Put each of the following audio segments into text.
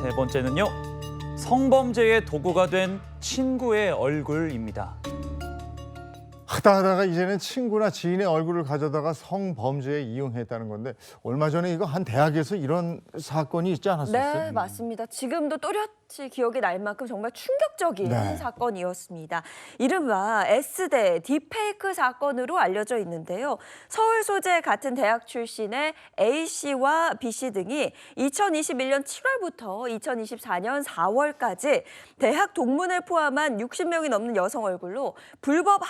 세 번째는요. 성범죄의 도구가 된 친구의 얼굴입니다. 하다하다가 이제는 친구나 지인의 얼굴을 가져다가 성범죄에 이용했다는 건데 얼마 전에 이거 한 대학에서 이런 사건이 있지 않았었어요? 네, 맞습니다. 지금도 또렷이 기억이 날 만큼 정말 충격적인 네. 사건이었습니다. 이른바 S대 딥페이크 사건으로 알려져 있는데요. 서울 소재 같은 대학 출신의 A씨와 B씨 등이 2021년 7월부터 2024년 4월까지 대학 동문을 포함한 60명이 넘는 여성 얼굴로 불법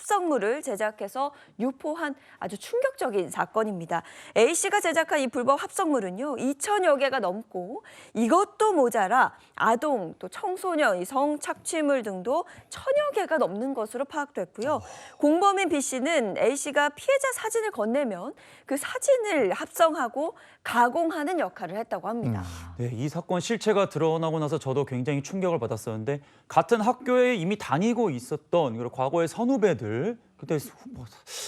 합성물을 제작해서 유포한 아주 충격적인 사건입니다. A씨가 제작한 이 불법 합성물은요, 2천여 개가 넘고 이것도 모자라 아동, 또 청소년, 이 성착취물 등도 1,000여 개가 넘는 것으로 파악됐고요. 공범인 B씨는 A씨가 피해자 사진을 건네면 그 사진을 합성하고 가공하는 역할을 했다고 합니다. 네, 이 사건 실체가 드러나고 나서 저도 굉장히 충격을 받았었는데 같은 학교에 이미 다니고 있었던 그리고 과거의 선후배들, 그때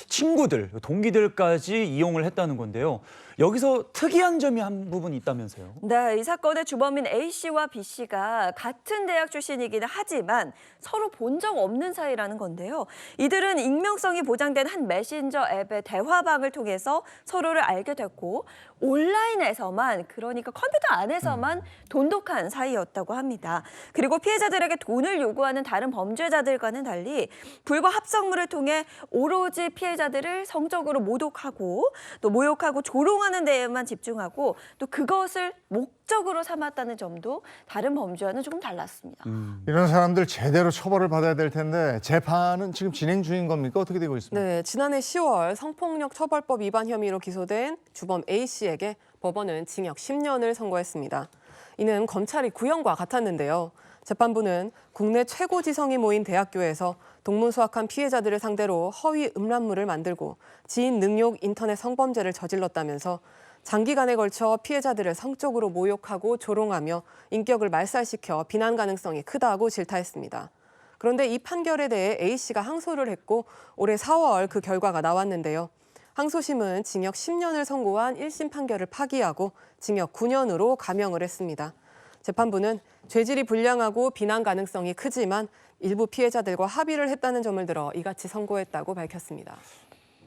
친구들, 동기들까지 이용을 했다는 건데요. 여기서 특이한 점이 한 부분 있다면서요? 네, 이 사건의 주범인 A씨와 B씨가 같은 대학 출신이기는 하지만 서로 본 적 없는 사이라는 건데요. 이들은 익명성이 보장된 한 메신저 앱의 대화방을 통해서 서로를 알게 됐고 온라인에서만, 그러니까 컴퓨터 안에서만 돈독한 사이였다고 합니다. 그리고 피해자들에게 돈을 요구하는 다른 범죄자들과는 달리 불법 합성물을 통해 오로지 피해자들을 성적으로 모독하고 또 모욕하고 조롱하는 데에만 집중하고 또 그것을 목적으로 삼았다는 점도 다른 범죄와는 조금 달랐습니다. 이런 사람들 제대로 처벌을 받아야 될 텐데 재판은 지금 진행 중인 겁니까? 어떻게 되고 있습니까? 네, 지난해 10월 성폭력 처벌법 위반 혐의로 기소된 주범 A씨에게 법원은 징역 10년을 선고했습니다. 이는 검찰이 구형과 같았는데요. 재판부는 국내 최고 지성이 모인 대학교에서 동문 수학한 피해자들을 상대로 허위 음란물을 만들고 지인 능욕 인터넷 성범죄를 저질렀다면서 장기간에 걸쳐 피해자들을 성적으로 모욕하고 조롱하며 인격을 말살시켜 비난 가능성이 크다고 질타했습니다. 그런데 이 판결에 대해 A씨가 항소를 했고 올해 4월 그 결과가 나왔는데요. 항소심은 징역 10년을 선고한 1심 판결을 파기하고 징역 9년으로 감형을 했습니다. 재판부는 죄질이 불량하고 비난 가능성이 크지만 일부 피해자들과 합의를 했다는 점을 들어 이같이 선고했다고 밝혔습니다.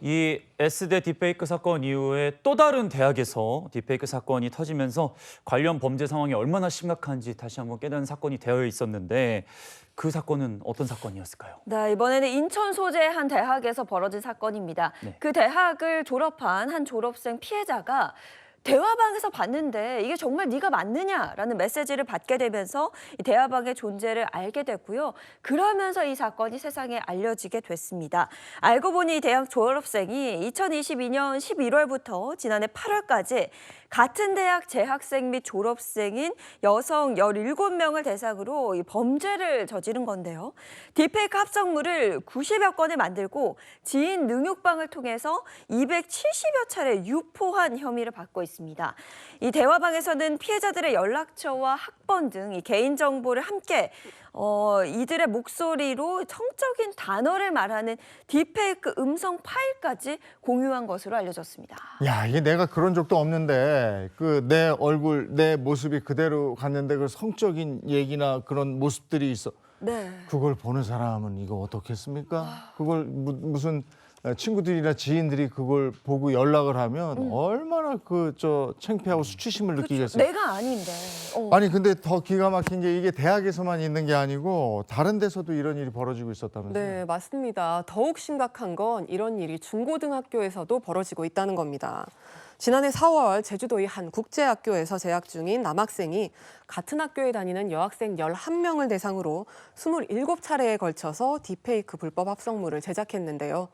이 S대 딥페이크 사건 이후에 또 다른 대학에서 딥페이크 사건이 터지면서 관련 범죄 상황이 얼마나 심각한지 다시 한번 깨닫는 사건이 되어 있었는데 그 사건은 어떤 사건이었을까요? 네, 이번에는 인천 소재 한 대학에서 벌어진 사건입니다. 네. 그 대학을 졸업한 한 졸업생 피해자가 대화방에서 봤는데 이게 정말 네가 맞느냐라는 메시지를 받게 되면서 이 대화방의 존재를 알게 됐고요. 그러면서 이 사건이 세상에 알려지게 됐습니다. 알고 보니 이 대학 졸업생이 2022년 11월부터 지난해 8월까지 같은 대학 재학생 및 졸업생인 여성 17명을 대상으로 이 범죄를 저지른 건데요. 딥페이크 합성물을 90여 건을 만들고 지인 능욕방을 통해서 270여 차례 유포한 혐의를 받고 있습니다. 이 대화방에서는 피해자들의 연락처와 학번 등 이 개인정보를 함께 이들의 목소리로 성적인 단어를 말하는 딥페이크 음성 파일까지 공유한 것으로 알려졌습니다. 야, 이게 내가 그런 적도 없는데 그 내 얼굴, 내 모습이 그대로 갔는데 그 성적인 얘기나 그런 모습들이 있어. 네. 그걸 보는 사람은 이거 어떻겠습니까? 그걸 무슨 친구들이나 지인들이 그걸 보고 연락을 하면 얼마나 창피하고 수치심을 느끼겠어요. 내가 아닌데. 아니 근데 더 기가 막힌 게 이게 대학에서만 있는 게 아니고 다른 데서도 이런 일이 벌어지고 있었다면서요? 네, 맞습니다. 더욱 심각한 건 이런 일이 중고등학교에서도 벌어지고 있다는 겁니다. 지난해 4월 제주도의 한 국제학교에서 재학 중인 남학생이 같은 학교에 다니는 여학생 11명을 대상으로 27차례에 걸쳐서 딥페이크 불법 합성물을 제작했는데요.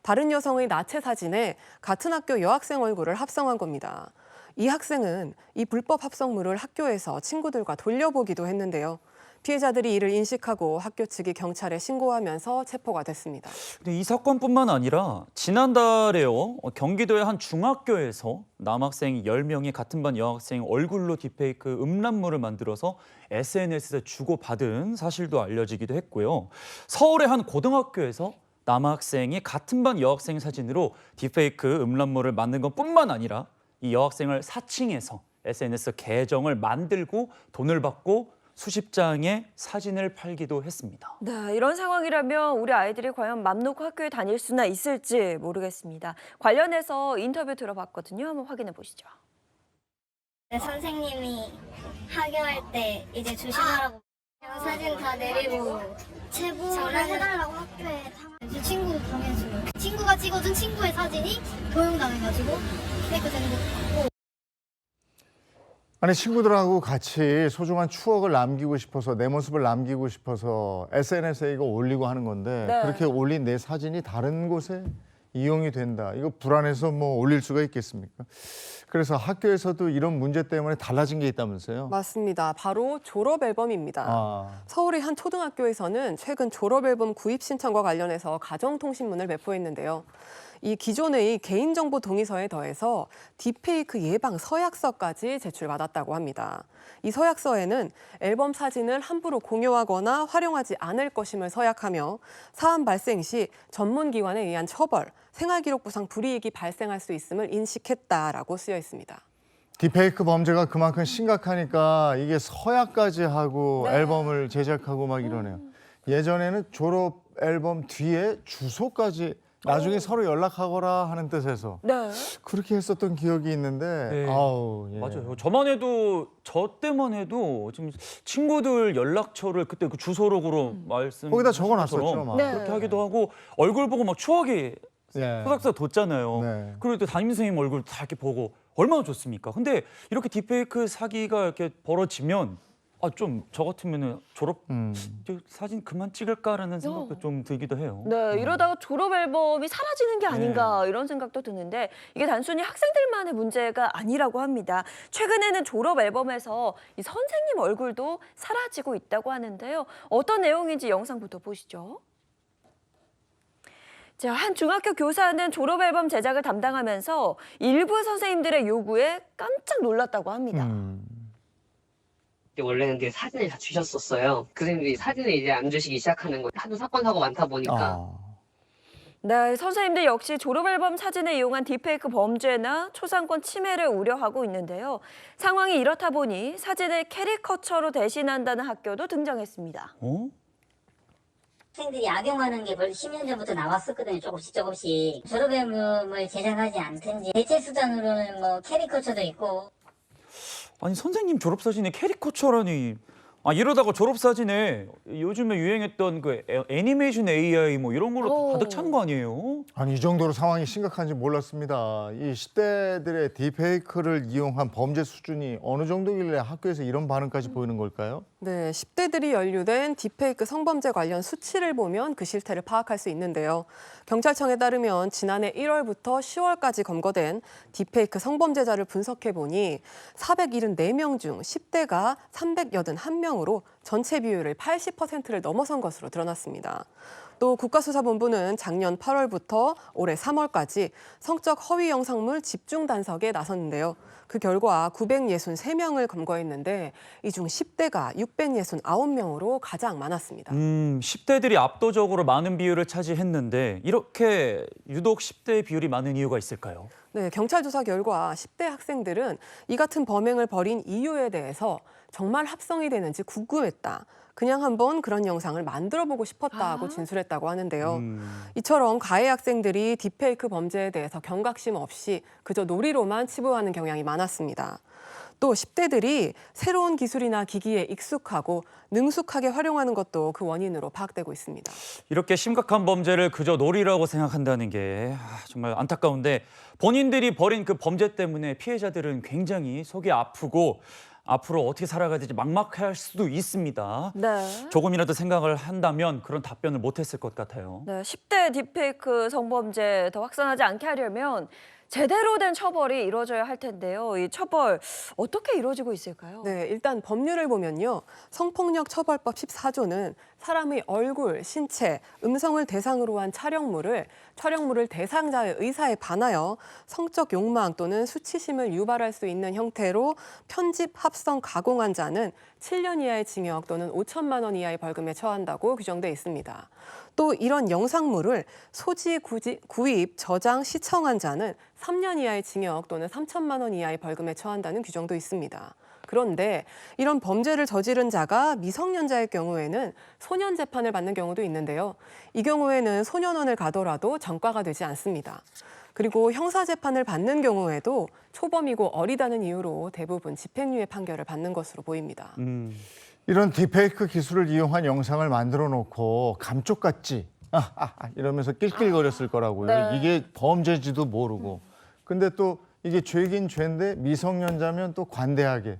다른 여성의 나체 사진에 같은 학교 여학생 얼굴을 합성한 겁니다. 이 학생은 이 불법 합성물을 학교에서 친구들과 돌려보기도 했는데요. 피해자들이 이를 인식하고 학교 측이 경찰에 신고하면서 체포가 됐습니다. 근데 이 사건뿐만 아니라 지난달에요. 경기도의 한 중학교에서 남학생 10명이 같은 반 여학생 얼굴로 딥페이크 음란물을 만들어서 SNS에 주고받은 사실도 알려지기도 했고요. 서울의 한 고등학교에서 남학생이 같은 반 여학생 사진으로 딥페이크 음란물을 만든 것뿐만 아니라 이 여학생을 사칭해서 SNS 계정을 만들고 돈을 받고 수십 장의 사진을 팔기도 했습니다. 네, 이런 상황이라면 우리 아이들이 과연 맘 놓고 학교에 다닐 수나 있을지 모르겠습니다. 관련해서 인터뷰 들어봤거든요. 한번 확인해 보시죠. 네, 선생님이 하교할 때 이제 조심하라고 사진 다 내리고 제보를 해달라고 학교에 제 친구 보내줘. 친구가 찍어준 친구의 사진이 도용당해가지고 페이크 되는 것도 같고. 아니 친구들하고 같이 소중한 추억을 남기고 싶어서 내 모습을 남기고 싶어서 SNS에 이거 올리고 하는 건데 네. 그렇게 올린 내 사진이 다른 곳에 이용이 된다. 이거 불안해서 뭐 올릴 수가 있겠습니까? 그래서 학교에서도 이런 문제 때문에 달라진 게 있다면서요? 맞습니다. 바로 졸업 앨범입니다. 아, 서울의 한 초등학교에서는 최근 졸업앨범 구입 신청과 관련해서 가정통신문을 배포했는데요. 이 기존의 개인정보 동의서에 더해서 딥페이크 예방 서약서까지 제출받았다고 합니다. 이 서약서에는 앨범 사진을 함부로 공유하거나 활용하지 않을 것임을 서약하며 사안 발생 시 전문기관에 의한 처벌, 생활기록부상 불이익이 발생할 수 있음을 인식했다라고 쓰여 있습니다. 딥페이크 범죄가 그만큼 심각하니까 이게 서약까지 하고 앨범을 제작하고 막 이러네요. 예전에는 졸업 앨범 뒤에 주소까지 나중에 서로 연락하거라 하는 뜻에서 네. 그렇게 했었던 기억이 있는데 네. 아우 예. 맞아요. 저 때만 해도 지금 친구들 연락처를 그때 그 주소록으로 말씀 거기다 적어놨었죠, 막. 네. 그렇게 하기도 하고 얼굴 보고 막 추억이 예. 소닥소닥 돋잖아요. 네. 그리고 또 담임 선생님 얼굴 다 이렇게 보고 얼마나 좋습니까? 근데 이렇게 딥페이크 사기가 이렇게 벌어지면 좀 저 같으면은 졸업 사진 그만 찍을까라는 생각도 좀 들기도 해요. 네, 이러다가 졸업 앨범이 사라지는 게 아닌가 이런 생각도 드는데 이게 단순히 학생들만의 문제가 아니라고 합니다. 최근에는 졸업 앨범에서 이 선생님 얼굴도 사라지고 있다고 하는데요. 어떤 내용인지 영상부터 보시죠. 자, 한 중학교 교사는 졸업 앨범 제작을 담당하면서 일부 선생님들의 요구에 깜짝 놀랐다고 합니다. 원래는 그 사진을 다 주셨었어요. 그 선생님들이 사진을 이제 안 주시기 시작하는 거예요. 하도 사건 사고 많다 보니까. 네, 선생님들 역시 졸업 앨범 사진을 이용한 딥페이크 범죄나 초상권 침해를 우려하고 있는데요. 상황이 이렇다 보니 사진을 캐리커처로 대신한다는 학교도 등장했습니다. 학생들이 악용하는 게 벌써 10년 전부터 나왔었거든요. 조금씩. 졸업 앨범을 제작하지 않든지 대체 수단으로는 뭐 캐리커처도 있고. 아니 선생님 졸업 사진에 캐리커처라니. 이러다가 졸업 사진에 요즘에 유행했던 그 애니메이션 AI 뭐 이런 걸로 가득 찬 거 아니에요? 아니 이 정도로 상황이 심각한지 몰랐습니다. 이 10대들의 딥페이크를 이용한 범죄 수준이 어느 정도길래 학교에서 이런 반응까지 보이는 걸까요? 네, 10대들이 연루된 딥페이크 성범죄 관련 수치를 보면 그 실태를 파악할 수 있는데요. 경찰청에 따르면 지난해 1월부터 10월까지 검거된 딥페이크 성범죄자를 분석해 보니 474명 중 10대가 381명으로 전체 비율을 80%를 넘어선 것으로 드러났습니다. 또 국가수사본부는 작년 8월부터 올해 3월까지 성적 허위 영상물 집중 단속에 나섰는데요. 그 결과 963명을 검거했는데 이 중 10대가 669명으로 가장 많았습니다. 10대들이 압도적으로 많은 비율을 차지했는데 이렇게 유독 10대 비율이 많은 이유가 있을까요? 네, 경찰 조사 결과 10대 학생들은 이 같은 범행을 벌인 이유에 대해서 정말 합성이 되는지 궁금했다. 그냥 한번 그런 영상을 만들어보고 싶었다고 진술했다고 하는데요. 이처럼 가해 학생들이 딥페이크 범죄에 대해서 경각심 없이 그저 놀이로만 치부하는 경향이 많았습니다. 또 10대들이 새로운 기술이나 기기에 익숙하고 능숙하게 활용하는 것도 그 원인으로 파악되고 있습니다. 이렇게 심각한 범죄를 그저 놀이라고 생각한다는 게 정말 안타까운데 본인들이 벌인 그 범죄 때문에 피해자들은 굉장히 속이 아프고 앞으로 어떻게 살아가야 될지 막막할 수도 있습니다. 네. 조금이라도 생각을 한다면 그런 답변을 못했을 것 같아요. 네, 10대 딥페이크 성범죄 더 확산하지 않게 하려면 제대로 된 처벌이 이루어져야 할 텐데요. 이 처벌 어떻게 이루어지고 있을까요? 네, 일단 법률을 보면요. 성폭력 처벌법 14조는 사람의 얼굴, 신체, 음성을 대상으로 한 촬영물을 대상자의 의사에 반하여 성적 욕망 또는 수치심을 유발할 수 있는 형태로 편집, 합성, 가공한 자는 7년 이하의 징역 또는 5천만 원 이하의 벌금에 처한다고 규정돼 있습니다. 또 이런 영상물을 소지, 구입, 저장, 시청한 자는 3년 이하의 징역 또는 3천만 원 이하의 벌금에 처한다는 규정도 있습니다. 그런데 이런 범죄를 저지른 자가 미성년자의 경우에는 소년 재판을 받는 경우도 있는데요. 이 경우에는 소년원을 가더라도 전과가 되지 않습니다. 그리고 형사 재판을 받는 경우에도 초범이고 어리다는 이유로 대부분 집행유예 판결을 받는 것으로 보입니다. 이런 딥페이크 기술을 이용한 영상을 만들어 놓고 감쪽같지 이러면서 낄낄거렸을 거라고요. 네. 이게 범죄지도 모르고. 근데 또 이게 죄긴 죄인데 미성년자면 또 관대하게.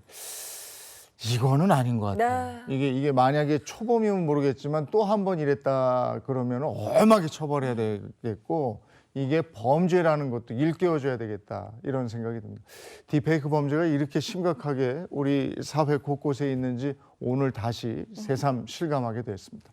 이거는 아닌 것 같아요. 네. 이게 만약에 초범이면 모르겠지만 또 한 번 이랬다 그러면 엄하게 처벌해야 되겠고 이게 범죄라는 것도 일깨워줘야 되겠다 이런 생각이 듭니다. 딥페이크 범죄가 이렇게 심각하게 우리 사회 곳곳에 있는지 오늘 다시 새삼 실감하게 됐습니다.